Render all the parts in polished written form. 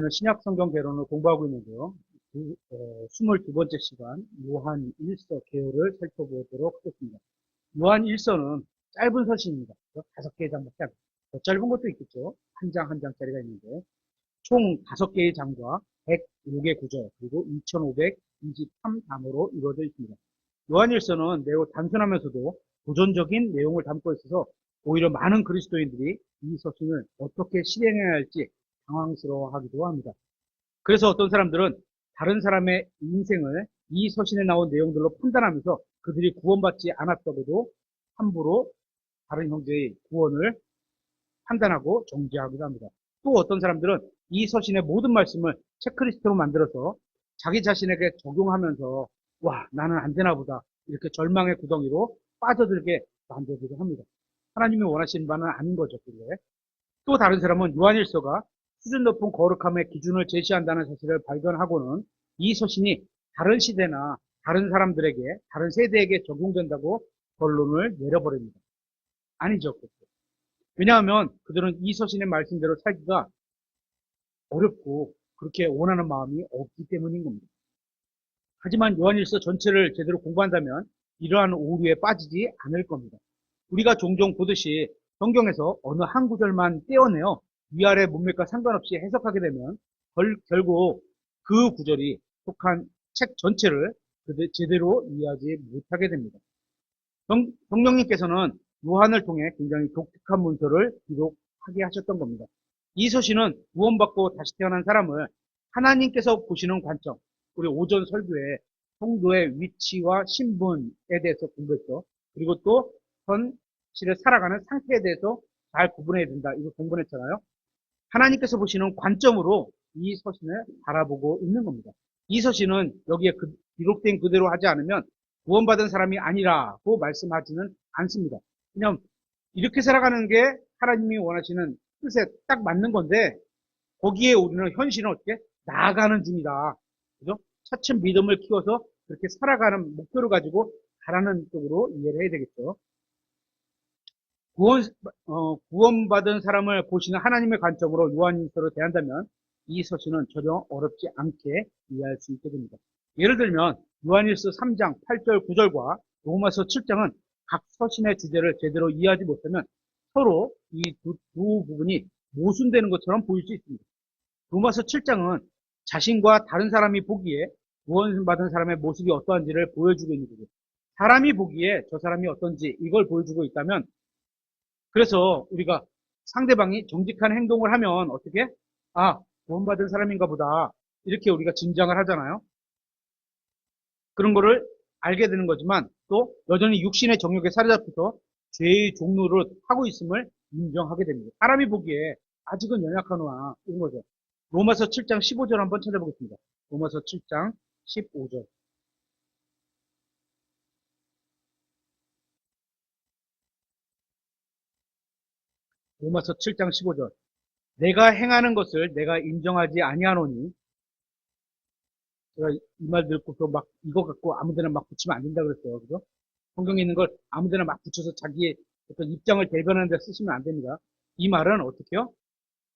저희는 신약 성경 개론을 공부하고 있는데요. 22번째 시간 요한 1서 개요를 살펴보도록 하겠습니다. 요한 1서는 짧은 서신입니다. 5개의 장밖에 안 돼요. 더 짧은 것도 있겠죠. 한 장 한 장짜리가 있는데 총 5개의 장과 105개 구절 그리고 2523단어로 이루어져 있습니다. 요한 1서는 매우 단순하면서도 도전적인 내용을 담고 있어서 오히려 많은 그리스도인들이 이 서신을 어떻게 실행해야 할지 당황스러워하기도 합니다. 그래서 어떤 사람들은 다른 사람의 인생을 이 서신에 나온 내용들로 판단하면서 그들이 구원받지 않았다고도 함부로 다른 형제의 구원을 판단하고 정죄하기도 합니다. 또 어떤 사람들은 이 서신의 모든 말씀을 체크리스트로 만들어서 자기 자신에게 적용하면서 와, 나는 안 되나 보다 이렇게 절망의 구덩이로 빠져들게 만들기도 합니다. 하나님이 원하시는 바는 아닌 거죠. 그게. 또 다른 사람은 요한일서가 수준 높은 거룩함의 기준을 제시한다는 사실을 발견하고는 이 서신이 다른 시대나 다른 사람들에게, 다른 세대에게 적용된다고 결론을 내려버립니다. 아니죠. 왜냐하면 그들은 이 서신의 말씀대로 살기가 어렵고 그렇게 원하는 마음이 없기 때문인 겁니다. 하지만 요한일서 전체를 제대로 공부한다면 이러한 오류에 빠지지 않을 겁니다. 우리가 종종 보듯이 성경에서 어느 한 구절만 떼어내어 위아래 문맥과 상관없이 해석하게 되면 결국 그 구절이 속한 책 전체를 제대로 이해하지 못하게 됩니다. 성령님께서는 요한을 통해 굉장히 독특한 문서를 기록하게 하셨던 겁니다. 이 서신은 구원받고 다시 태어난 사람을 하나님께서 보시는 관점, 우리 오전 설교에 성도의 위치와 신분에 대해서 공부했죠. 그리고 또 현실을 살아가는 상태에 대해서 잘 구분해야 된다. 이거 공부했잖아요. 하나님께서 보시는 관점으로 이 서신을 바라보고 있는 겁니다. 이 서신은 여기에 기록된 그대로 하지 않으면 구원받은 사람이 아니라고 말씀하지는 않습니다. 그냥 이렇게 살아가는 게 하나님이 원하시는 뜻에 딱 맞는 건데 거기에 우리는 현실은 어떻게 나아가는 중이다. 그죠? 차츰 믿음을 키워서 그렇게 살아가는 목표를 가지고 가라는 쪽으로 이해를 해야 되겠죠. 구원받은 사람을 보시는 하나님의 관점으로 요한일서를 대한다면 이 서신은 전혀 어렵지 않게 이해할 수 있게 됩니다. 예를 들면 요한일서 3장 8절 9절과 로마서 7장은 각 서신의 주제를 제대로 이해하지 못하면 서로 이 두 부분이 모순되는 것처럼 보일 수 있습니다. 로마서 7장은 자신과 다른 사람이 보기에 구원받은 사람의 모습이 어떠한지를 보여주고 있는 거죠. 사람이 보기에 저 사람이 어떤지 이걸 보여주고 있다면 그래서 우리가 상대방이 정직한 행동을 하면 어떻게? 아, 구원받은 사람인가 보다. 이렇게 우리가 짐작을 하잖아요. 그런 거를 알게 되는 거지만 또 여전히 육신의 정욕에 사로잡혀서 죄의 종로를 하고 있음을 인정하게 됩니다. 사람이 보기에 아직은 연약하노라 이런 거죠. 로마서 7장 15절 한번 찾아보겠습니다. 로마서 7장 15절. 로마서 7장 15절. 내가 행하는 것을 내가 인정하지 아니하노니 제가 이 말 듣고서 막 이거 갖고 아무데나 막 붙이면 안 된다 그랬어요. 그죠? 성경에 있는 걸 아무데나 막 붙여서 자기의 어떤 입장을 대변하는 데 쓰시면 안 됩니다. 이 말은 어떻게요?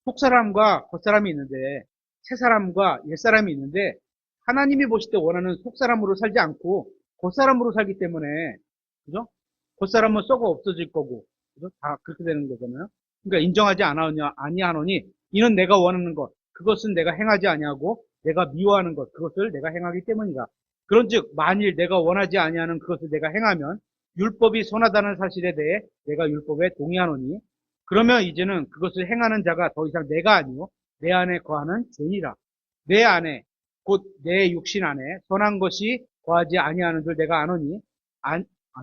속사람과 겉사람이 있는데 새사람과 옛사람이 있는데 하나님이 보실 때 원하는 속사람으로 살지 않고 겉사람으로 살기 때문에 그죠? 겉사람은 썩어 없어질 거고 그죠? 다 그렇게 되는 거잖아요. 그러니까 인정하지 아니하노니 이는 내가 원하는 것 그것은 내가 행하지 아니하고 내가 미워하는 것 그것을 내가 행하기 때문이다. 그런즉 만일 내가 원하지 아니하는 그것을 내가 행하면 율법이 선하다는 사실에 대해 내가 율법에 동의하노니 그러면 이제는 그것을 행하는 자가 더 이상 내가 아니요 내 안에 거하는 죄니라. 내 안에 곧 내 육신 안에 선한 것이 거하지 아니하는 줄 내가 아노니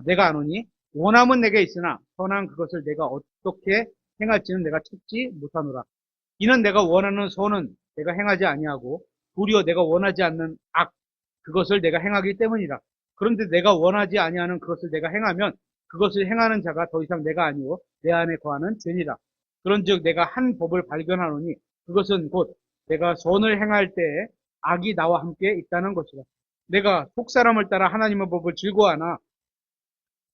내가 아노니 원함은 내게 있으나 선한 그것을 내가 어떻게 행할지는 내가 찾지 못하노라. 이는 내가 원하는 선은 내가 행하지 아니하고 도리어 내가 원하지 않는 악 그것을 내가 행하기 때문이라. 그런데 내가 원하지 아니하는 그것을 내가 행하면 그것을 행하는 자가 더 이상 내가 아니요 내 안에 거하는 죄니라. 그런즉 내가 한 법을 발견하노니 그것은 곧 내가 선을 행할 때에 악이 나와 함께 있다는 것이라. 내가 속사람을 따라 하나님의 법을 즐거워하나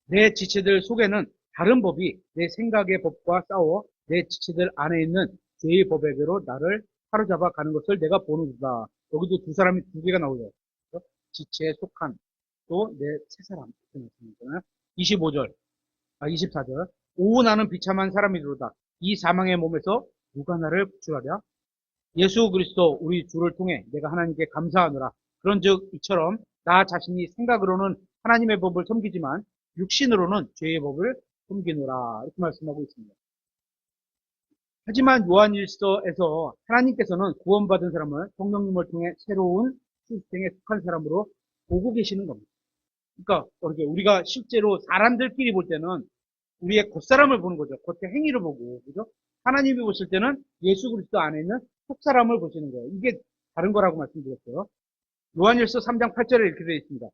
내 지체들 속에는 다른 법이 내 생각의 법과 싸워 내 지체들 안에 있는 죄의 법에게로 나를 사로잡아 가는 것을 내가 보는구나. 여기도 두 사람이 두 개가 나오죠. 그렇죠? 지체에 속한 또 내 세 사람. 25절, 24절. 오 나는 비참한 사람이로다. 이 사망의 몸에서 누가 나를 구출하랴? 예수 그리스도 우리 주를 통해 내가 하나님께 감사하노라. 그런즉 이처럼 나 자신이 생각으로는 하나님의 법을 섬기지만 육신으로는 죄의 법을 섬기노라. 이렇게 말씀하고 있습니다. 하지만 요한일서에서 하나님께서는 구원받은 사람을 성령님을 통해 새로운 출생에 속한 사람으로 보고 계시는 겁니다. 그러니까 우리가 실제로 사람들끼리 볼 때는 우리의 겉사람을 보는 거죠. 겉의 행위를 보고, 그죠? 하나님이 보실 때는 예수 그리스도 안에 있는 속사람을 보시는 거예요. 이게 다른 거라고 말씀드렸어요. 요한일서 3장 8절에 이렇게 되어 있습니다.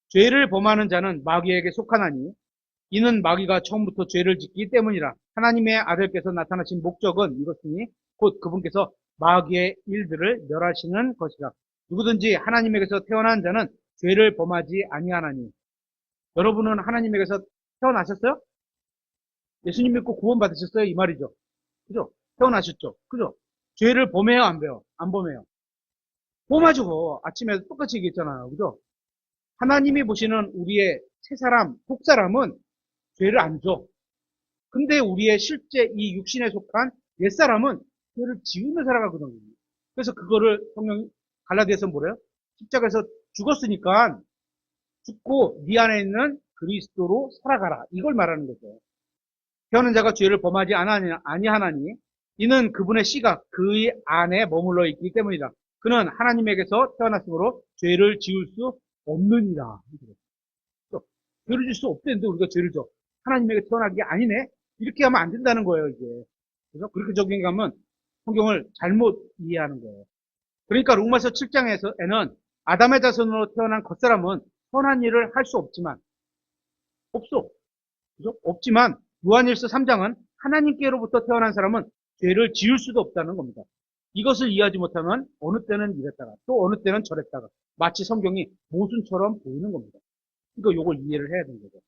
죄를 범하는 자는 마귀에게 속하나니 이는 마귀가 처음부터 죄를 짓기 때문이라. 하나님의 아들께서 나타나신 목적은 이것이니 곧 그분께서 마귀의 일들을 멸하시는 것이라. 누구든지 하나님에게서 태어난 자는 죄를 범하지 아니하나니. 여러분은 하나님에게서 태어나셨어요? 예수님 믿고 구원 받으셨어요? 이 말이죠. 그죠? 태어나셨죠? 그죠? 죄를 범해요? 안 범해요? 안 범해요? 범하죠. 아침에 똑같이 얘기했잖아요. 그죠? 하나님이 보시는 우리의 새 사람, 속사람은 죄를 안 줘. 근데 우리의 실제 이 육신에 속한 옛사람은 죄를 지으며 살아가거든요. 그래서 그거를 성령 갈라디아서 뭐래요? 십자가에서 죽었으니까 죽고 네 안에 있는 그리스도로 살아가라. 이걸 말하는 거죠. 태어난 자가 죄를 범하지 아니하나니 이는 그분의 씨가 그의 안에 머물러 있기 때문이다. 그는 하나님에게서 태어났으므로 죄를 지을 수 없느니라. 죄를 질 수 없대는데 우리가 죄를 져. 하나님에게 태어난 게 아니네? 이렇게 하면 안 된다는 거예요, 이게. 그래서 그렇게 적용하면 성경을 잘못 이해하는 거예요. 그러니까 로마서 7장에는 아담의 자손으로 태어난 겉사람은 선한 일을 할 수 없지만, 없어. 그죠? 없지만, 요한일서 3장은 하나님께로부터 태어난 사람은 죄를 지을 수도 없다는 겁니다. 이것을 이해하지 못하면 어느 때는 이랬다가 또 어느 때는 저랬다가 마치 성경이 모순처럼 보이는 겁니다. 그러니까 이걸 이해를 해야 되는 거죠.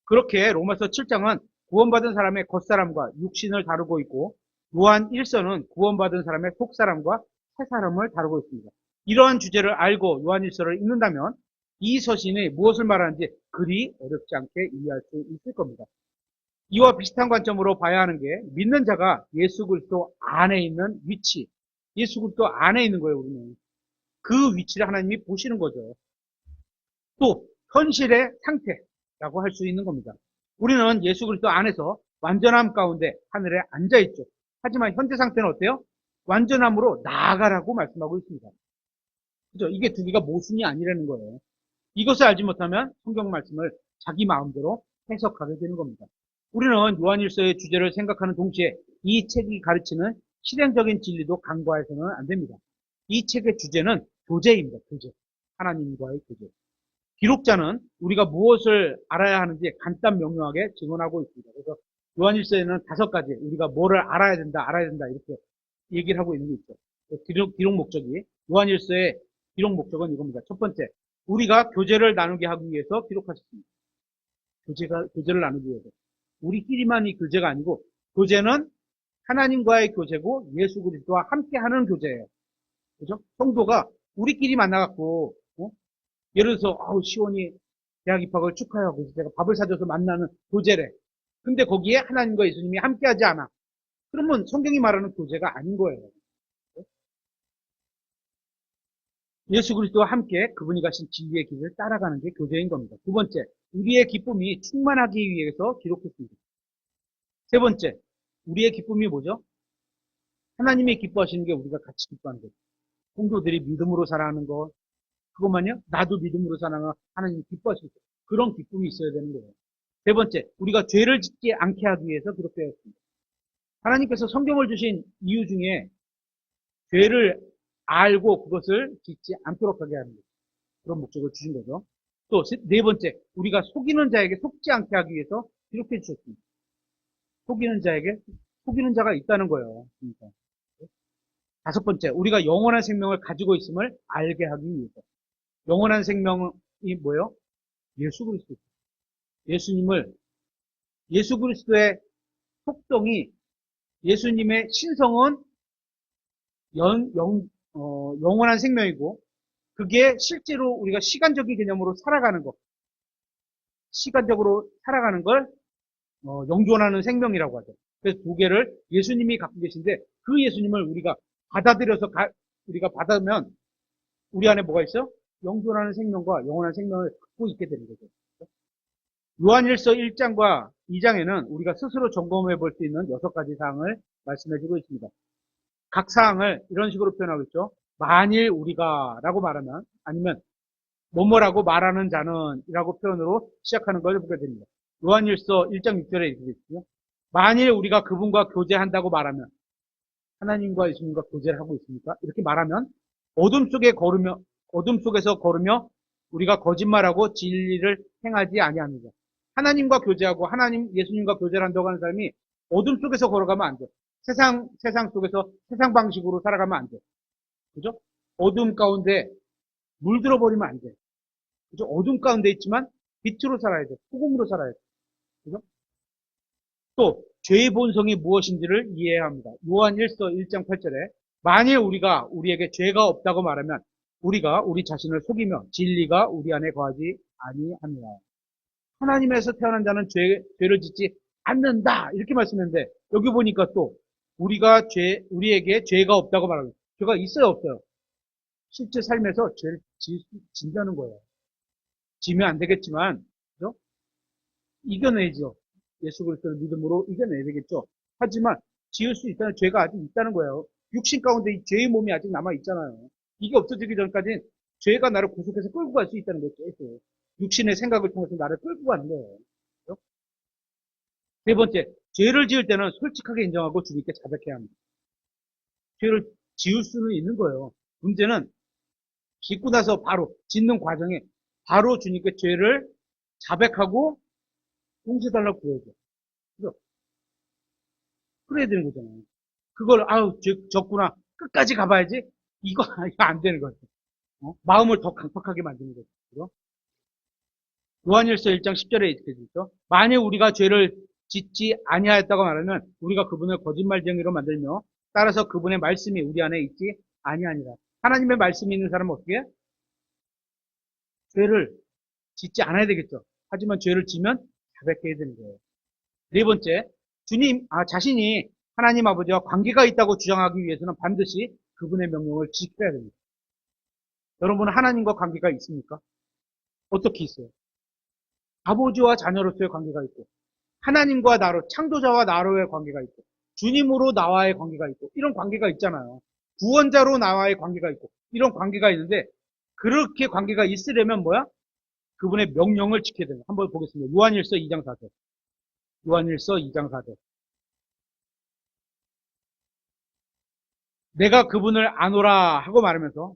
그렇게 로마서 7장은 구원받은 사람의 겉사람과 육신을 다루고 있고 요한 1서는 구원받은 사람의 속사람과 새사람을 다루고 있습니다. 이러한 주제를 알고 요한 1서를 읽는다면 이 서신이 무엇을 말하는지 그리 어렵지 않게 이해할 수 있을 겁니다. 이와 비슷한 관점으로 봐야 하는 게 믿는 자가 예수 그리스도 안에 있는 위치, 예수 그리스도 안에 있는 거예요, 우리는. 그 위치를 하나님이 보시는 거죠. 또 현실의 상태라고 할 수 있는 겁니다. 우리는 예수 그리스도 안에서 완전함 가운데 하늘에 앉아 있죠. 하지만 현재 상태는 어때요? 완전함으로 나아가라고 말씀하고 있습니다. 그죠? 이게 두 개가 모순이 아니라는 거예요. 이것을 알지 못하면 성경 말씀을 자기 마음대로 해석하게 되는 겁니다. 우리는 요한일서의 주제를 생각하는 동시에 이 책이 가르치는 실행적인 진리도 간과해서는 안 됩니다. 이 책의 주제는 교제입니다. 교제. 하나님과의 교제. 기록자는 우리가 무엇을 알아야 하는지 간단 명료하게 증언하고 있습니다. 그래서 요한일서에는 5가지 우리가 뭐를 알아야 된다 이렇게 얘기를 하고 있는 게 있죠. 기록 목적이 요한일서의 기록 목적은 이겁니다. 첫 번째, 우리가 교제를 나누게 하기 위해서 기록하셨습니다. 교제를 나누기 위해서. 우리끼리만이 교제가 아니고 교제는 하나님과의 교제고 예수 그리스도와 함께하는 교제예요. 그죠? 성도가 우리끼리 만나갖고 예를 들어서 시원이 대학 입학을 축하하고 그래서 제가 밥을 사줘서 만나는 교제래. 근데 거기에 하나님과 예수님이 함께하지 않아. 그러면 성경이 말하는 교제가 아닌 거예요. 예수 그리스도와 함께 그분이 가신 진리의 길을 따라가는 게 교제인 겁니다. 두 번째, 우리의 기쁨이 충만하기 위해서 기록했습니다. 세 번째, 우리의 기쁨이 뭐죠? 하나님이 기뻐하시는 게 우리가 같이 기뻐하는 거죠. 성도들이 믿음으로 살아가는 것, 그것만요? 나도 믿음으로 살아가 하나님 기뻐하실 때 그런 기쁨이 있어야 되는 거예요. 세 번째, 우리가 죄를 짓지 않게 하기 위해서 기록되었습니다. 하나님께서 성경을 주신 이유 중에 죄를 알고 그것을 짓지 않도록 하게 하는 거죠. 그런 목적을 주신 거죠. 또 네 번째, 우리가 속이는 자에게 속지 않게 하기 위해서 기록해 주셨습니다. 속이는 자가 있다는 거예요. 그러니까. 다섯 번째, 우리가 영원한 생명을 가지고 있음을 알게 하기 위해서. 영원한 생명이 뭐예요? 예수 그리스도. 예수 그리스도의 속성이, 예수님의 신성은 영원한 생명이고, 그게 실제로 우리가 시간적인 개념으로 살아가는 것, 시간적으로 살아가는 걸 영존하는 생명이라고 하죠. 그래서 두 개를 예수님이 갖고 계신데 그 예수님을 우리가 받아들여서 우리가 받으면 우리 안에 뭐가 있어? 영존하는 생명과 영원한 생명을 갖고 있게 되는 거죠. 요한일서 1장과 2장에는 우리가 스스로 점검해 볼 수 있는 6가지 사항을 말씀해 주고 있습니다. 각 사항을 이런 식으로 표현하고 있죠. 만일 우리가 라고 말하면 아니면 뭐뭐라고 말하는 자는 이라고 표현으로 시작하는 걸 보게 됩니다. 요한일서 1장 6절에 이렇게 있고요. 만일 우리가 그분과 교제한다고 말하면 하나님과 예수님과 교제를 하고 있습니까? 이렇게 말하면 어둠 속에서 걸으며 우리가 거짓말하고 진리를 행하지 아니합니다. 하나님과 교제하고 예수님과 교제를 한다고 하는 사람이 어둠 속에서 걸어가면 안 돼. 세상 속에서 세상 방식으로 살아가면 안 돼. 그죠? 어둠 가운데 물들어 버리면 안 돼. 그죠? 어둠 가운데 있지만 빛으로 살아야 돼. 소금으로 살아야 돼. 그죠? 또 죄의 본성이 무엇인지를 이해해야 합니다. 요한 1서 1장 8절에 만일 우리가 우리에게 죄가 없다고 말하면 우리가 우리 자신을 속이며 진리가 우리 안에 거하지 아니합니다. 하나님에서 태어난 자는 죄를 짓지 않는다. 이렇게 말씀했는데 여기 보니까 또 우리에게 죄가 없다고 말합니다. 죄가 있어요, 없어요? 실제 삶에서 죄를 진다는 거예요. 지면 안 되겠지만, 그죠? 이겨내죠. 예수 그리스도를 믿음으로 이겨내야 되겠죠. 하지만 지을 수 있다는 죄가 아직 있다는 거예요. 육신 가운데 이 죄의 몸이 아직 남아 있잖아요. 이게 없어지기 전까지 죄가 나를 구속해서 끌고 갈 수 있다는 거죠. 계속. 육신의 생각을 통해서 나를 끌고 가는 거예요. 그렇죠? 세 번째, 죄를 지을 때는 솔직하게 인정하고 주님께 자백해야 합니다. 죄를 지을 수는 있는 거예요. 문제는 짓고 나서 바로 짓는 과정에 바로 주님께 죄를 자백하고 용서달라고 구해야죠. 그죠? 그래야 되는 거잖아요. 그걸 아우 졌구나 끝까지 가봐야지 이거 이거 안 되는 거죠. 마음을 더 강팍하게 만드는 거죠. 그죠? 요한일서 1장 10절에 이렇게 되죠. 만일 우리가 죄를 짓지 아니하였다고 말하면 우리가 그분을 거짓말쟁이로 만들며 따라서 그분의 말씀이 우리 안에 있지 아니하니라. 하나님의 말씀이 있는 사람은 어떻게 해? 죄를 짓지 않아야 되겠죠. 하지만 죄를 지면 자백해야 되는 거예요. 네 번째, 자신이 하나님 아버지와 관계가 있다고 주장하기 위해서는 반드시 그분의 명령을 지켜야 됩니다. 여러분은 하나님과 관계가 있습니까? 어떻게 있어요? 아버지와 자녀로서의 관계가 있고, 하나님과 창조자와 나로의 관계가 있고, 주님으로 나와의 관계가 있고, 이런 관계가 있잖아요. 구원자로 나와의 관계가 있고, 이런 관계가 있는데, 그렇게 관계가 있으려면 뭐야? 그분의 명령을 지켜야 됩니다. 한번 보겠습니다. 요한일서 2장 4절. 요한일서 2장 4절. 내가 그분을 아노라 하고 말하면서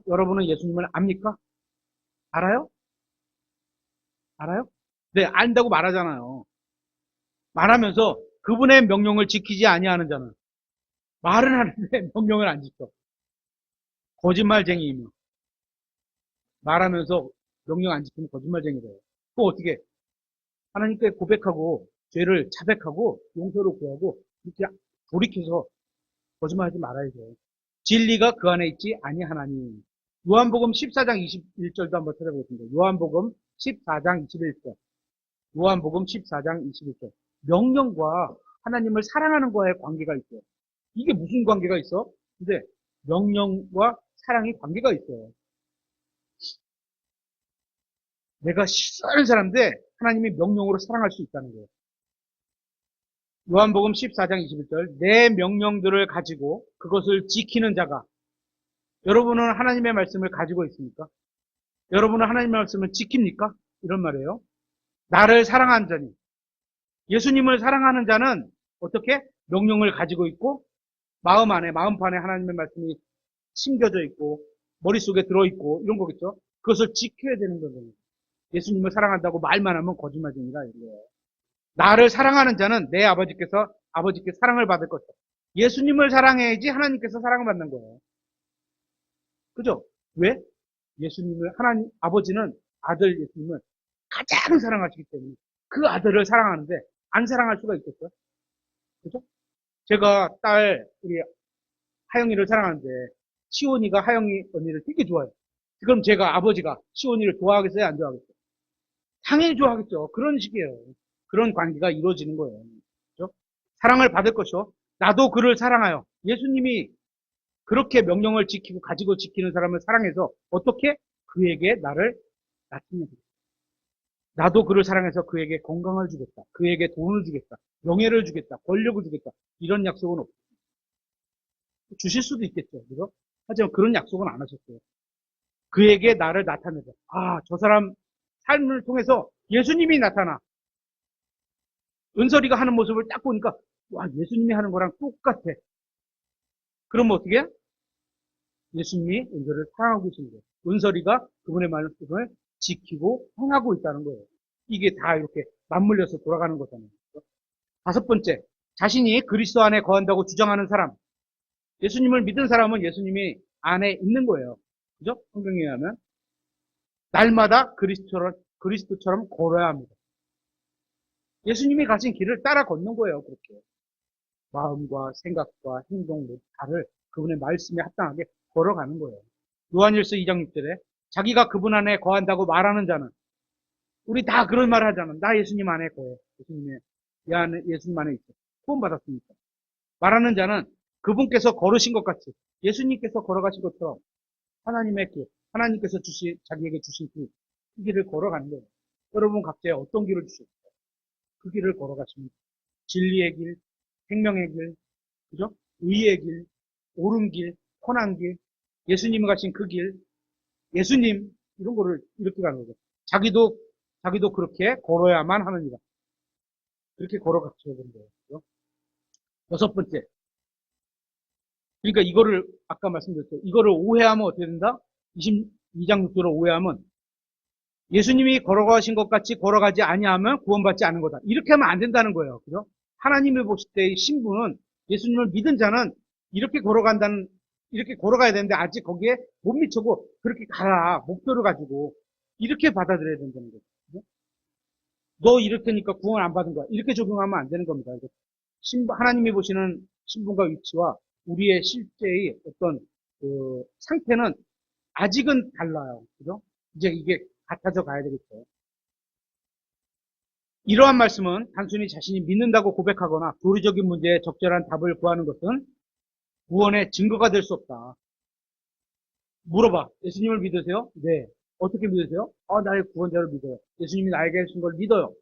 여러분은 예수님을 압니까? 알아요? 알아요? 네, 안다고 말하잖아요. 말하면서 그분의 명령을 지키지 아니하는 자는 말은 하는데 명령을 안 지켜. 거짓말쟁이이며 말하면서 명령 안 지키면 거짓말쟁이래요. 그거 어떻게 하나님께 고백하고 죄를 자백하고 용서를 구하고 이렇게 돌이켜서 거짓말하지 말아야죠. 진리가 그 안에 있지 아니하나니. 요한복음 14장 21절도 한번 찾아보겠습니다. 요한복음 14장 21절. 요한복음 14장 21절. 명령과 하나님을 사랑하는 거에 관계가 있어요. 이게 무슨 관계가 있어? 근데 명령과 사랑이 관계가 있어요. 내가 싫어하는 사람인데 하나님이 명령으로 사랑할 수 있다는 거예요. 요한복음 14장 21절. 내 명령들을 가지고 그것을 지키는 자가 여러분은 하나님의 말씀을 가지고 있습니까? 여러분은 하나님의 말씀을 지킵니까? 이런 말이에요. 나를 사랑하는 자니 예수님을 사랑하는 자는 어떻게? 명령을 가지고 있고 마음판에 하나님의 말씀이 심겨져 있고 머릿속에 들어있고 이런 거겠죠. 그것을 지켜야 되는 거거든요. 예수님을 사랑한다고 말만 하면 거짓말쟁이다 이거예요. 나를 사랑하는 자는 내 아버지께 사랑을 받을 것이다. 예수님을 사랑해야지 하나님께서 사랑을 받는 거예요. 그죠? 왜? 아버지는 아들 예수님을 가장 사랑하시기 때문에 그 아들을 사랑하는데 안 사랑할 수가 있겠어요? 그죠? 제가 우리 하영이를 사랑하는데 시온이가 하영이 언니를 되게 좋아해요. 그럼 제가 아버지가 시온이를 좋아하겠어요? 안 좋아하겠어요? 당연히 좋아하겠죠. 그런 식이에요. 그런 관계가 이루어지는 거예요. 그렇죠? 사랑을 받을 것이요. 나도 그를 사랑하여. 예수님이 그렇게 명령을 지키고 가지고 지키는 사람을 사랑해서 어떻게 그에게 나를 나타내겠다. 나도 그를 사랑해서 그에게 건강을 주겠다. 그에게 돈을 주겠다. 명예를 주겠다. 권력을 주겠다. 이런 약속은 없어요. 주실 수도 있겠죠. 그죠? 하지만 그런 약속은 안 하셨어요. 그에게 나를 나타내자. 아, 저 사람 삶을 통해서 예수님이 나타나. 은설이가 하는 모습을 딱 보니까 와, 예수님이 하는 거랑 똑같아. 그러면 어떻게? 예수님이 은설이를 사랑하고 계시는 거예요. 은설이가 그분의 말씀을 지키고 행하고 있다는 거예요. 이게 다 이렇게 맞물려서 돌아가는 거잖아요. 다섯 번째, 자신이 그리스도 안에 거한다고 주장하는 사람. 예수님을 믿은 사람은 예수님이 안에 있는 거예요. 그죠? 성경에 의하면. 날마다 그리스도처럼 걸어야 합니다. 예수님이 가신 길을 따라 걷는 거예요, 그렇게. 마음과 생각과 행동 모두 다를 그분의 말씀에 합당하게 걸어가는 거예요. 요한일서 2장 6절에 자기가 그분 안에 거한다고 말하는 자는 우리 다 그런 말 하잖아. 나 예수님 안에 거해. 예수님 안에 있어. 구원받았으니까. 말하는 자는 그분께서 걸으신 것 같이 예수님께서 걸어가신 것처럼 하나님의 길, 하나님께서 자기에게 주신 길, 그 길을 걸어가는 거예요. 여러분 각자의 어떤 길을 주셨어요? 그 길을 걸어가십니다. 진리의 길, 생명의 길, 그죠? 의의 길, 옳은 길, 선한 길, 예수님이 가신 그 길, 예수님, 이런 거를 이렇게 가는 거죠. 자기도 그렇게 걸어야만 하느니라. 그렇게 걸어가셔야 되는 거예요. 그죠? 여섯 번째. 그러니까 이거를, 아까 말씀드렸죠. 이거를 오해하면 어떻게 된다? 22장 6절을 오해하면 예수님이 걸어가신 것 같이 걸어가지 아니하면 구원받지 않은 거다. 이렇게 하면 안 된다는 거예요. 그죠? 하나님을 보실 때의 신분은 예수님을 믿은 자는 이렇게 걸어가야 되는데 아직 거기에 못 미쳐고 그렇게 가라. 목표를 가지고 이렇게 받아들여야 된다는 거죠. 그죠? 너 이렇게니까 구원 안 받은 거야. 이렇게 적용하면 안 되는 겁니다. 하나님이 보시는 신분과 위치와 우리의 실제의 어떤 그 상태는 아직은 달라요. 그죠? 이제 이게 같아져 가야 되겠죠. 이러한 말씀은 단순히 자신이 믿는다고 고백하거나 교리적인 문제에 적절한 답을 구하는 것은 구원의 증거가 될 수 없다. 물어봐. 예수님을 믿으세요? 네. 어떻게 믿으세요? 나의 구원자를 믿어요. 예수님이 나에게 해준 걸 믿어요.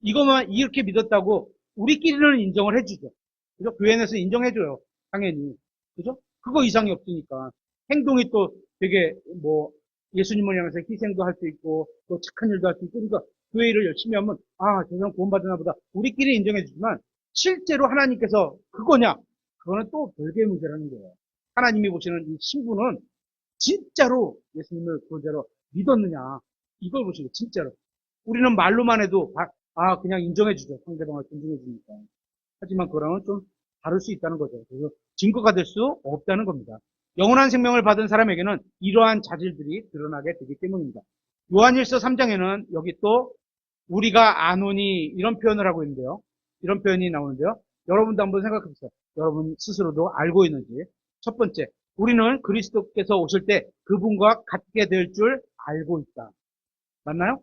이것만 이렇게 믿었다고 우리끼리는 인정을 해주죠. 그죠? 교회 내에서 인정해줘요. 당연히. 그죠? 그거 이상이 없으니까. 행동이 또 되게 예수님을 향해서 희생도 할 수 있고 또 착한 일도 할 수 있고 그러니까 교회 일을 열심히 하면 저 사람 구원받으나 보다 우리끼리 인정해주지만 실제로 하나님께서 그거냐? 그거는 또 별개의 문제라는 거예요. 하나님이 보시는 이 신분은 진짜로 예수님을 구원자로 믿었느냐? 이걸 보시고 진짜로. 우리는 말로만 해도 그냥 인정해주죠. 상대방을 존중해주니까. 하지만 그거랑은 좀 다를 수 있다는 거죠. 그래서 증거가 될 수 없다는 겁니다. 영원한 생명을 받은 사람에게는 이러한 자질들이 드러나게 되기 때문입니다. 요한일서 3장에는 여기 또 우리가 아노니 이런 표현을 하고 있는데요. 이런 표현이 나오는데요. 여러분도 한번 생각해 보세요. 여러분 스스로도 알고 있는지. 첫 번째, 우리는 그리스도께서 오실 때 그분과 같게 될 줄 알고 있다. 맞나요?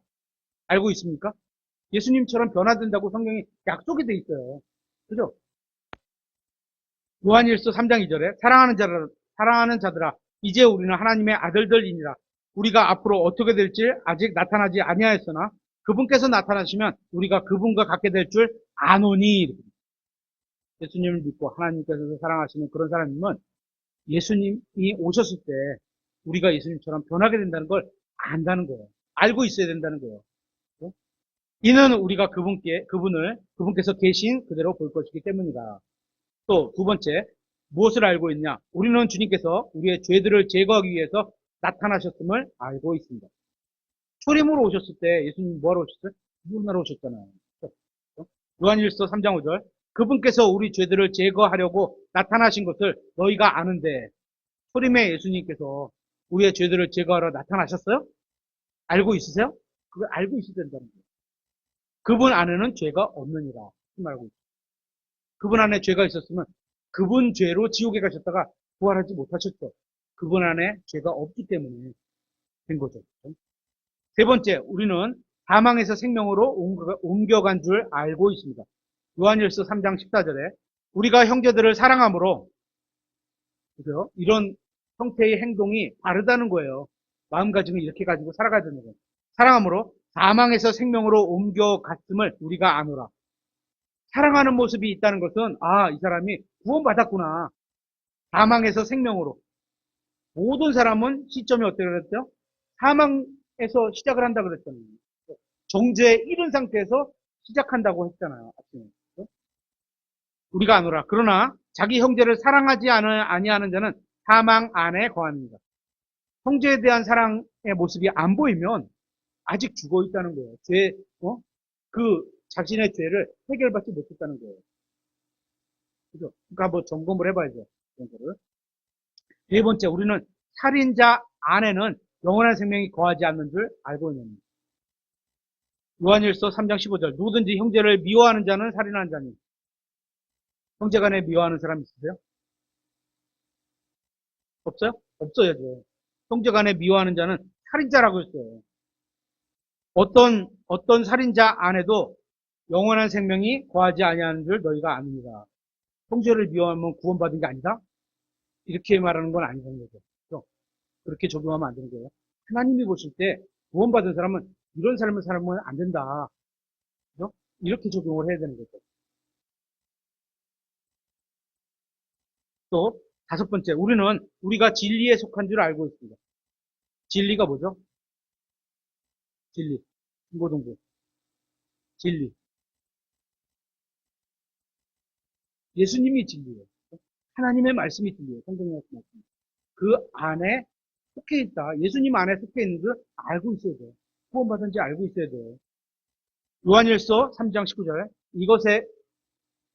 알고 있습니까? 예수님처럼 변화된다고 성경이 약속이 돼 있어요. 그죠? 요한일서 3장 2절에 사랑하는 자들아 이제 우리는 하나님의 아들들이니라. 우리가 앞으로 어떻게 될지 아직 나타나지 아니하였으나 그분께서 나타나시면 우리가 그분과 같게 될 줄 아노니. 예수님을 믿고 하나님께서 사랑하시는 그런 사람이면 예수님이 오셨을 때 우리가 예수님처럼 변하게 된다는 걸 안다는 거예요. 알고 있어야 된다는 거예요. 이는 우리가 그분께서 계신 그대로 볼 것이기 때문이다. 또 두 번째, 무엇을 알고 있냐? 우리는 주님께서 우리의 죄들을 제거하기 위해서 나타나셨음을 알고 있습니다. 초림으로 오셨을 때 예수님 뭐하러 오셨어요? 구원하러 오셨잖아요. 요한일서 3장 5절 그분께서 우리 죄들을 제거하려고 나타나신 것을 너희가 아는데 초림의 예수님께서 우리의 죄들을 제거하러 나타나셨어요? 알고 있으세요? 그걸 알고 있어야 된다는 거예요. 그분 안에는 죄가 없느니라. 말고 있어요. 그분 안에 죄가 있었으면 그분 죄로 지옥에 가셨다가 부활하지 못하셨죠. 그분 안에 죄가 없기 때문에 된 거죠. 세 번째, 우리는 사망에서 생명으로 옮겨간 줄 알고 있습니다. 요한일서 3장 14절에 우리가 형제들을 사랑함으로, 그죠? 이런 형태의 행동이 바르다는 거예요. 마음가짐을 이렇게 가지고 살아가야 되는 거예요. 사랑함으로 사망에서 생명으로 옮겨갔음을 우리가 아노라. 사랑하는 모습이 있다는 것은, 아, 이 사람이 구원받았구나. 사망에서 생명으로. 모든 사람은 시점이 어떻게 그랬죠? 사망에서 시작을 한다 그랬잖아요. 정죄에 이른 상태에서 시작한다고 했잖아요. 아침에. 우리가 아노라. 그러나 자기 형제를 사랑하지 아니하는 자는 사망 안에 거합니다. 형제에 대한 사랑의 모습이 안 보이면 아직 죽어 있다는 거예요. 그 자신의 죄를 해결받지 못했다는 거예요. 그죠? 그러니까 뭐 점검을 해봐야죠. 그런 거를. 네 번째, 우리는 살인자 안에는 영원한 생명이 거하지 않는 줄 알고 있는 겁니다. 요한일서 3장 15절. 누구든지 형제를 미워하는 자는 살인하는 자니. 형제간에 미워하는 사람 있으세요? 없어요? 없어야죠. 형제간에 미워하는 자는 살인자라고 했어요. 어떤 살인자 안에도 영원한 생명이 거하지 아니하는 줄 너희가 압니다. 형제를 미워하면 구원받은 게 아니다? 이렇게 말하는 건 아니라는 거죠. 그렇죠? 그렇게 적용하면 안 되는 거예요. 하나님이 보실 때 구원받은 사람은 이런 삶을 살면 안 된다. 그렇죠? 이렇게 적용을 해야 되는 거죠. 또 다섯 번째, 우리는 우리가 진리에 속한 줄 알고 있습니다. 진리가 뭐죠? 진리. 중고등부. 진리. 예수님이 진리예요. 하나님의 말씀이 진리예요. 성경의 말씀. 그 안에 속해 있다. 예수님 안에 속해 있는 줄 알고 있어야 돼요. 구원받은지 알고 있어야 돼요. 요한일서 3장 19절.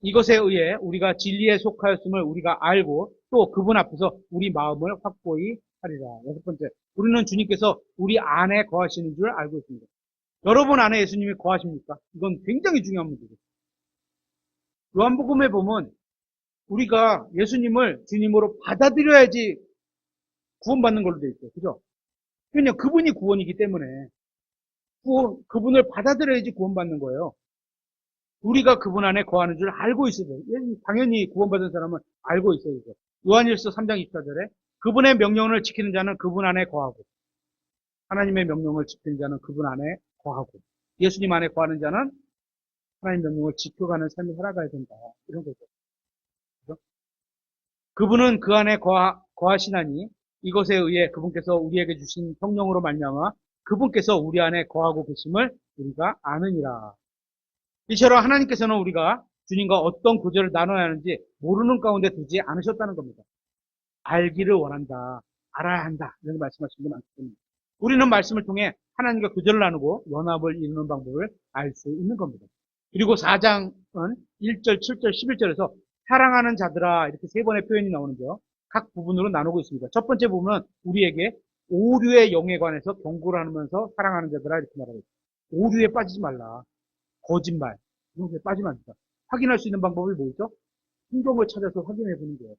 이것에 의해 우리가 진리에 속하였음을 우리가 알고 또 그분 앞에서 우리 마음을 확고히 하리라. 여섯 번째. 우리는 주님께서 우리 안에 거하시는 줄 알고 있습니다. 여러분 안에 예수님이 거하십니까? 이건 굉장히 중요한 문제죠. 요한복음에 보면 우리가 예수님을 주님으로 받아들여야지 구원받는 걸로 되어 있어요. 그죠? 왜냐면 그분이 구원이기 때문에 그분을 받아들여야지 구원받는 거예요. 우리가 그분 안에 거하는 줄 알고 있어야 돼요. 당연히 구원받은 사람은 알고 있어야 돼요. 요한일서 3장 24절에 그분의 명령을 지키는 자는 그분 안에 거하고 하나님의 명령을 지키는 자는 그분 안에 거하고 예수님 안에 거하는 자는 하나님 명령을 지켜가는 삶을 살아가야 된다. 이런 거죠. 그렇죠? 그분은 그 안에 거하시나니 이것에 의해 그분께서 우리에게 주신 성령으로 말미암아 그분께서 우리 안에 거하고 계심을 우리가 아느니라. 이처럼 하나님께서는 우리가 주님과 어떤 구절을 나눠야 하는지 모르는 가운데 두지 않으셨다는 겁니다. 알기를 원한다. 알아야 한다. 이런 말씀하시는 게 많기 때문에. 우리는 말씀을 통해 하나님과 구절을 나누고 연합을 이루는 방법을 알 수 있는 겁니다. 그리고 4장은 1절, 7절, 11절에서 사랑하는 자들아 이렇게 세 번의 표현이 나오는데요. 각 부분으로 나누고 있습니다. 첫 번째 부분은 우리에게 오류의 영에 관해서 경고를 하면서 사랑하는 자들아 이렇게 말하고 있습니다. 오류에 빠지지 말라. 거짓말. 이런 것에 빠지면 안 된다. 확인할 수 있는 방법이 뭐죠? 성경을 찾아서 확인해 보는 거예요.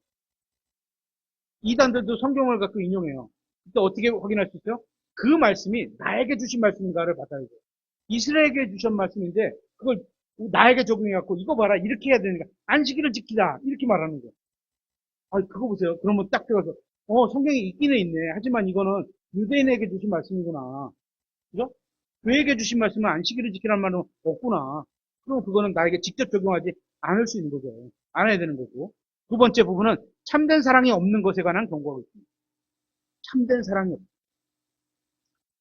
이단들도 성경을 갖고 인용해요. 그때 어떻게 확인할 수 있어요? 그 말씀이 나에게 주신 말씀인가를 받아야 돼요. 이스라엘에게 주신 말씀인데 그걸 나에게 적용해갖고 이거 봐라 이렇게 해야 되니까 안식일을 지키라 이렇게 말하는 거예요. 아 그거 보세요. 그러면 딱 들어가서 성경에 있기는 있네. 하지만 이거는 유대인에게 주신 말씀이구나. 그죠? 그에게 주신 말씀은 안식일을 지키라는 말은 없구나. 그럼 그거는 나에게 직접 적용하지 않을 수 있는 거죠. 안 해야 되는 거고. 두 번째 부분은 참된 사랑이 없는 것에 관한 경고하고 있습니다. 참된 사랑이 없다.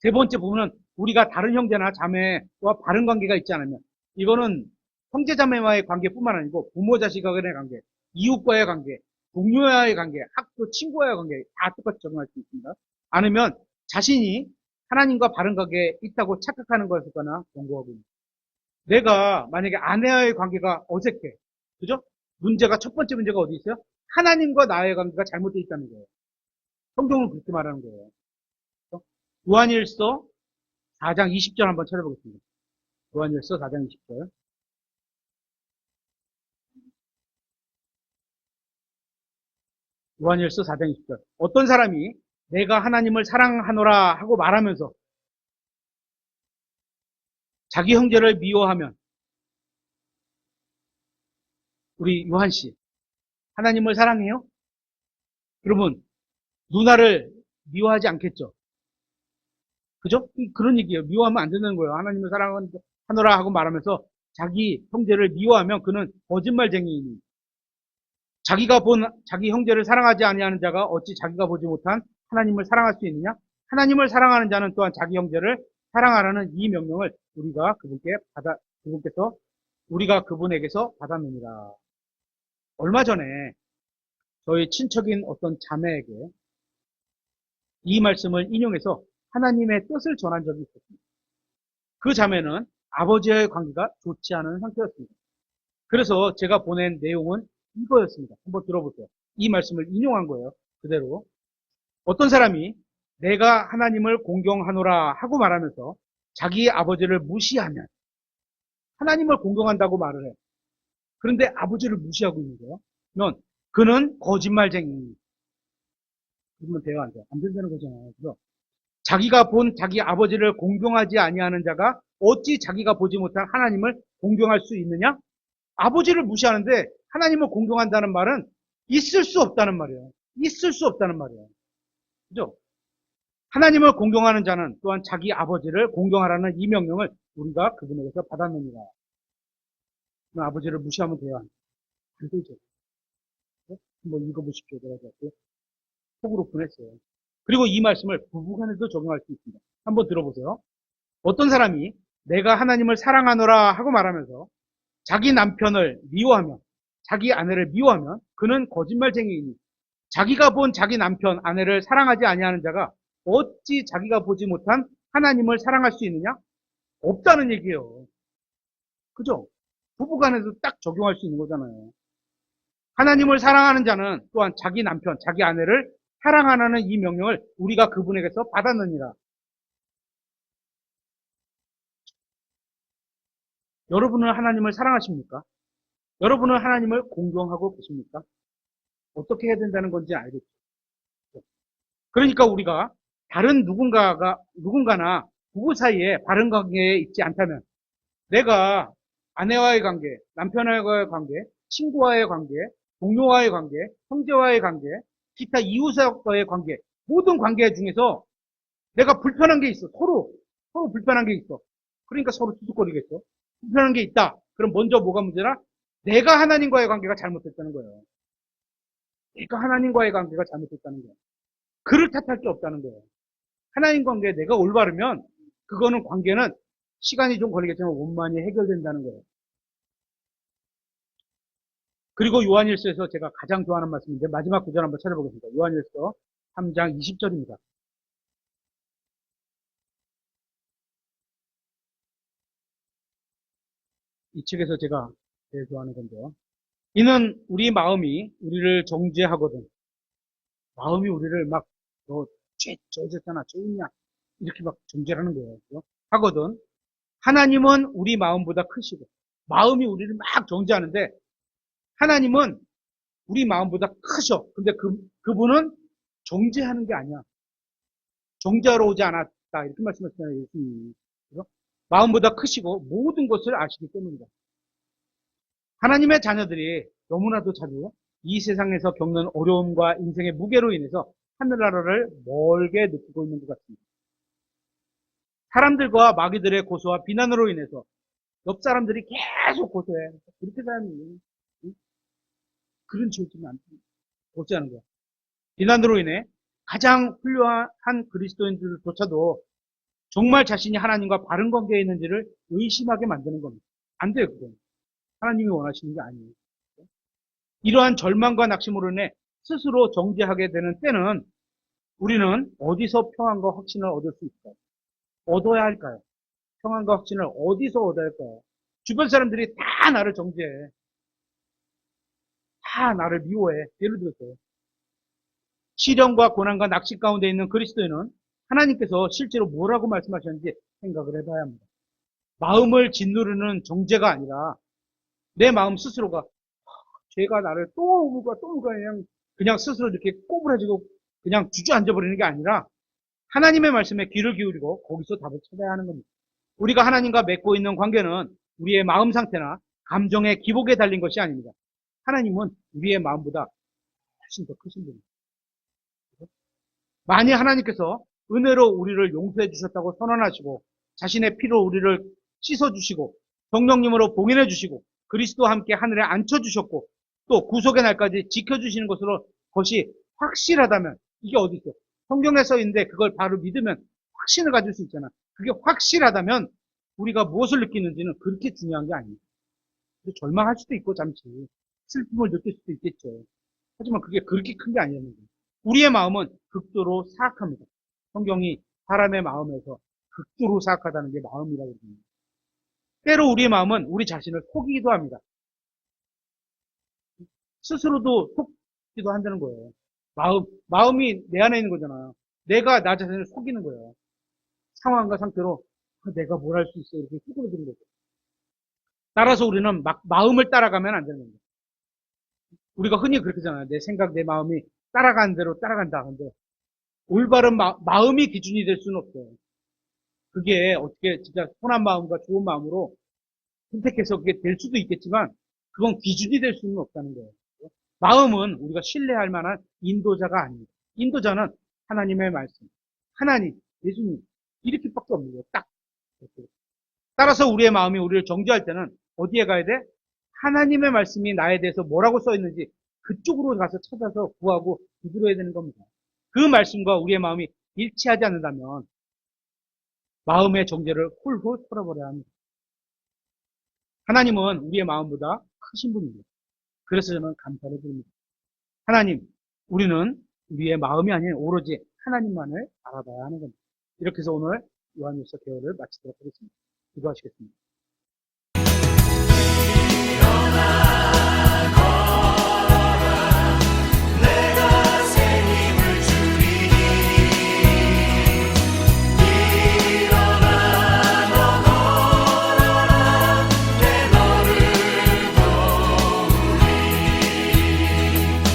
세 번째 부분은 우리가 다른 형제나 자매와 바른 관계가 있지 않으면 이거는 형제 자매와의 관계뿐만 아니고 부모 자식 간의 관계, 이웃과의 관계, 동료와의 관계, 학교 친구와의 관계 다 똑같이 적용할 수 있습니다. 아니면 자신이 하나님과 바른 관계에 있다고 착각하는 것을 거나 경고하고 있습니다. 내가 만약에 아내와의 관계가 어색해. 그죠? 첫 번째 문제가 어디 있어요? 하나님과 나의 관계가 잘못되어 있다는 거예요. 성경은 그렇게 말하는 거예요. 그렇죠? 요한일서 4장 20절 한번 찾아보겠습니다. 요한일서 4장 20절. 요한일서 4장 20절. 어떤 사람이 내가 하나님을 사랑하노라 하고 말하면서 자기 형제를 미워하면, 우리 요한 씨, 하나님을 사랑해요? 그러면 누나를 미워하지 않겠죠? 그죠? 그런 얘기예요. 미워하면 안 된다는 거예요. 하나님을 사랑하노라 하고 말하면서 자기 형제를 미워하면 그는 거짓말쟁이이니, 자기가 본 자기 형제를 사랑하지 아니하는 자가 어찌 자기가 보지 못한 하나님을 사랑할 수 있느냐? 하나님을 사랑하는 자는 또한 자기 형제를 사랑하라는 이 명령을 우리가 그분에게서 받았느니라. 얼마 전에 저희 친척인 어떤 자매에게 이 말씀을 인용해서 하나님의 뜻을 전한 적이 있었습니다. 그 자매는 아버지와의 관계가 좋지 않은 상태였습니다. 그래서 제가 보낸 내용은 이거였습니다. 한번 들어보세요. 이 말씀을 인용한 거예요. 그대로. 어떤 사람이 내가 하나님을 공경하노라 하고 말하면서 자기 아버지를 무시하면, 하나님을 공경한다고 말을 해. 그런데 아버지를 무시하고 있는 거예요. 그러면 그는 거짓말쟁이. 그러면 돼요, 안 돼요? 안 된다는 거잖아요. 그죠? 자기가 본 자기 아버지를 공경하지 아니하는 자가 어찌 자기가 보지 못한 하나님을 공경할 수 있느냐? 아버지를 무시하는데 하나님을 공경한다는 말은 있을 수 없다는 말이에요. 있을 수 없다는 말이에요. 그죠? 하나님을 공경하는 자는 또한 자기 아버지를 공경하라는 이 명령을 우리가 그분에게서 받았느니라. 아버지를 무시하면 돼요? 안 되죠. 한번 읽어보십시오. 제가 속으로 보냈어요. 그리고 이 말씀을 부부간에도 적용할 수 있습니다. 한번 들어보세요. 어떤 사람이 내가 하나님을 사랑하노라 하고 말하면서 자기 남편을 미워하면, 자기 아내를 미워하면 그는 거짓말쟁이이니, 자기가 본 자기 남편, 아내를 사랑하지 아니하는 자가 어찌 자기가 보지 못한 하나님을 사랑할 수 있느냐? 없다는 얘기예요. 그죠? 부부간에도 딱 적용할 수 있는 거잖아요. 하나님을 사랑하는 자는 또한 자기 남편, 자기 아내를 사랑하라는 이 명령을 우리가 그분에게서 받았느니라. 여러분은 하나님을 사랑하십니까? 여러분은 하나님을 공경하고 계십니까? 어떻게 해야 된다는 건지 알겠죠? 그러니까 우리가 다른 누군가나 부부 사이에 바른 관계에 있지 않다면, 내가 아내와의 관계, 남편과의 관계, 친구와의 관계, 동료와의 관계, 형제와의 관계, 기타 이웃과의 관계, 모든 관계 중에서 내가 불편한 게 있어. 서로 불편한 게 있어. 그러니까 서로 투둑거리겠죠. 불편한 게 있다. 그럼 먼저 뭐가 문제나? 내가 하나님과의 관계가 잘못됐다는 거예요. 내가 하나님과의 관계가 잘못됐다는 거예요. 그를 탓할 게 없다는 거예요. 하나님 관계에 내가 올바르면 그거는 관계는 시간이 좀 걸리겠지만 원만히 해결된다는 거예요. 그리고 요한일서에서 제가 가장 좋아하는 말씀인데 마지막 구절 한번 찾아보겠습니다. 요한일서 3장 20절입니다. 이 책에서 제가 제일 좋아하는 건데요. 이는 우리 마음이 우리를 정죄하거든. 마음이 우리를 막, 너 죄졌잖아, 죄있냐. 이렇게 막 정죄하는 거예요. 그죠? 하거든. 하나님은 우리 마음보다 크시고, 마음이 우리를 막 정죄하는데, 하나님은 우리 마음보다 크셔. 근데 그분은 정죄하는 게 아니야. 정죄하러 오지 않았다. 이렇게 말씀하시잖아요, 예수님이. 그죠? 마음보다 크시고, 모든 것을 아시기 때문이다. 하나님의 자녀들이 너무나도 자주 이 세상에서 겪는 어려움과 인생의 무게로 인해서 하늘나라를 멀게 느끼고 있는 것 같습니다. 사람들과 마귀들의 고소와 비난으로 인해서 옆 사람들이 계속 고소해. 그렇게 사람이 그런 질투는 안 고소하는 거야. 비난으로 인해 가장 훌륭한 그리스도인들조차도 정말 자신이 하나님과 바른 관계에 있는지를 의심하게 만드는 겁니다. 안 돼요, 그건. 하나님이 원하시는 게 아니에요. 이러한 절망과 낙심으로 인해 스스로 정죄하게 되는 때는 우리는 어디서 평안과 확신을 얻을 수 있을까요? 얻어야 할까요? 평안과 확신을 어디서 얻어야 할까요? 주변 사람들이 다 나를 정죄해. 다 나를 미워해. 예를 들어서 시련과 고난과 낙심 가운데 있는 그리스도인은 하나님께서 실제로 뭐라고 말씀하셨는지 생각을 해봐야 합니다. 마음을 짓누르는 정죄가 아니라 내 마음 스스로가 죄가 나를 또 오고 그냥 그냥 스스로 이렇게 꼬부라지고 그냥 주저앉아 버리는 게 아니라 하나님의 말씀에 귀를 기울이고 거기서 답을 찾아야 하는 겁니다. 우리가 하나님과 맺고 있는 관계는 우리의 마음 상태나 감정의 기복에 달린 것이 아닙니다. 하나님은 우리의 마음보다 훨씬 더 크신 분입니다. 만일 하나님께서 은혜로 우리를 용서해 주셨다고 선언하시고 자신의 피로 우리를 씻어주시고 성령님으로 봉인해 주시고 그리스도와 함께 하늘에 앉혀주셨고 또 구속의 날까지 지켜주시는 것으로 것이 확실하다면 이게 어디 있어? 성경에 써 있는데 그걸 바로 믿으면 확신을 가질 수 있잖아. 그게 확실하다면 우리가 무엇을 느끼는지는 그렇게 중요한 게 아닙니다. 절망할 수도 있고 잠시 슬픔을 느낄 수도 있겠죠. 하지만 그게 그렇게 큰 게 아니라는 거예요. 우리의 마음은 극도로 사악합니다. 성경이 사람의 마음에서 극도로 사악하다는 게 마음이라고 합니다. 때로 우리의 마음은 우리 자신을 속이기도 합니다. 스스로도 속기도 한다는 거예요. 마음이 내 안에 있는 거잖아요. 내가 나 자신을 속이는 거예요. 상황과 상태로 내가 뭘 할 수 있어 이렇게 휘두르는 거죠. 따라서 우리는 막 마음을 따라가면 안 되는 겁니다. 우리가 흔히 그렇게 하잖아요. 내 생각, 내 마음이 따라가는 대로 따라간다. 근데 올바른 마음이 기준이 될 수는 없어요. 그게 어떻게 진짜 선한 마음과 좋은 마음으로 선택해서 그게 될 수도 있겠지만 그건 기준이 될 수는 없다는 거예요. 마음은 우리가 신뢰할 만한 인도자가 아닙니다. 인도자는 하나님의 말씀, 하나님, 예수님 이렇게밖에 없는 거예요. 딱. 따라서 우리의 마음이 우리를 정죄할 때는 어디에 가야 돼? 하나님의 말씀이 나에 대해서 뭐라고 써 있는지 그쪽으로 가서 찾아서 구하고 두드려야 되는 겁니다. 그 말씀과 우리의 마음이 일치하지 않는다면 마음의 정죄를 훌훌 털어버려야 합니다. 하나님은 우리의 마음보다 크신 분입니다. 그래서 저는 감사를 드립니다. 하나님, 우리는 우리의 마음이 아닌 오로지 하나님만을 알아봐야 하는 겁니다. 이렇게 해서 오늘 요한일서 개요를 마치도록 하겠습니다. 기도하시겠습니다.